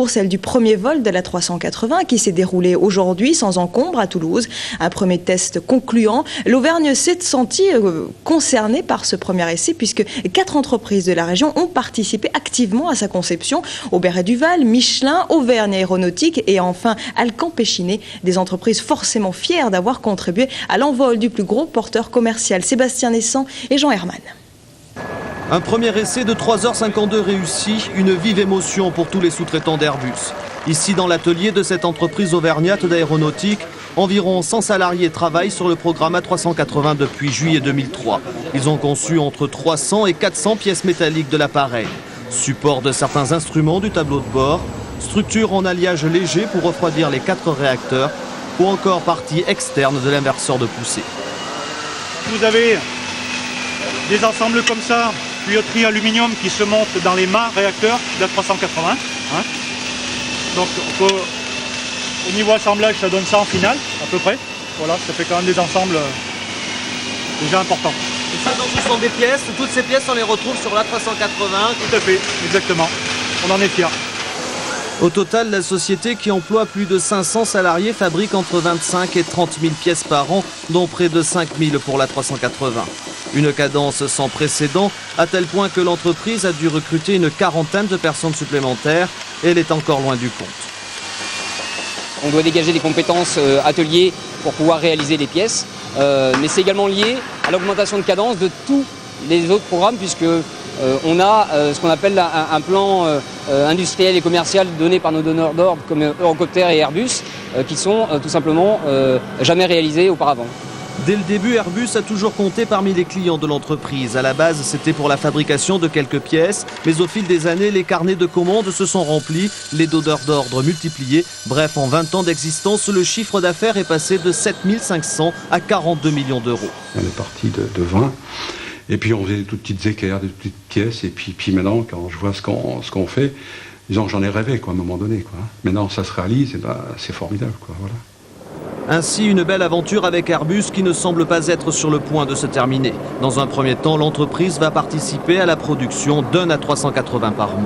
Celle du premier vol de la 380 qui s'est déroulée aujourd'hui sans encombre à Toulouse. Un premier test concluant. L'Auvergne s'est sentie concernée par ce premier essai puisque 4 entreprises de la région ont participé activement à sa conception. Aubert-et-Duval, Michelin, Auvergne Aéronautique et enfin Alcan Péchinet. Des entreprises forcément fières d'avoir contribué à l'envol du plus gros porteur commercial. Sébastien Naissant et Jean Herman. Un premier essai de 3h52 réussi, une vive émotion pour tous les sous-traitants d'Airbus. Ici, dans l'atelier de cette entreprise auvergnate d'aéronautique, environ 100 salariés travaillent sur le programme A380 depuis juillet 2003. Ils ont conçu entre 300 et 400 pièces métalliques de l'appareil. Support de certains instruments du tableau de bord, structure en alliage léger pour refroidir les 4 réacteurs, ou encore partie externe de l'inverseur de poussée. Vous avez des ensembles comme ça, tuyauterie aluminium qui se monte dans les mâts réacteurs de la 380. Donc au niveau assemblage, ça donne ça en finale, à peu près. Voilà, ça fait quand même des ensembles déjà importants. Et ça, donc, ce sont des pièces, toutes ces pièces, on les retrouve sur l'A380. Tout à fait, exactement. On en est fiers. Au total, la société qui emploie plus de 500 salariés fabrique entre 25 et 30 000 pièces par an, dont près de 5 000 pour la 380. Une cadence sans précédent, à tel point que l'entreprise a dû recruter une quarantaine de personnes supplémentaires et elle est encore loin du compte. On doit dégager des compétences ateliers pour pouvoir réaliser les pièces, mais c'est également lié à l'augmentation de cadence de tous les autres programmes puisque on a ce qu'on appelle un plan industriel et commercial donné par nos donneurs d'ordre comme Eurocopter et Airbus qui sont tout simplement jamais réalisés auparavant. Dès le début, Airbus a toujours compté parmi les clients de l'entreprise. À la base, c'était pour la fabrication de quelques pièces, mais au fil des années, les carnets de commandes se sont remplis, les donneurs d'ordre multipliés. Bref, en 20 ans d'existence, le chiffre d'affaires est passé de 7 500 à 42 millions d'euros. On est parti de 20. Et puis on faisait des toutes petites équerres, des toutes petites pièces. Et puis maintenant, quand je vois ce qu'on fait, disons j'en ai rêvé quoi, à un moment donné. Quoi. Maintenant, ça se réalise, et ben, c'est formidable. Quoi, voilà. Ainsi, une belle aventure avec Airbus qui ne semble pas être sur le point de se terminer. Dans un premier temps, l'entreprise va participer à la production d'un A380 par mois.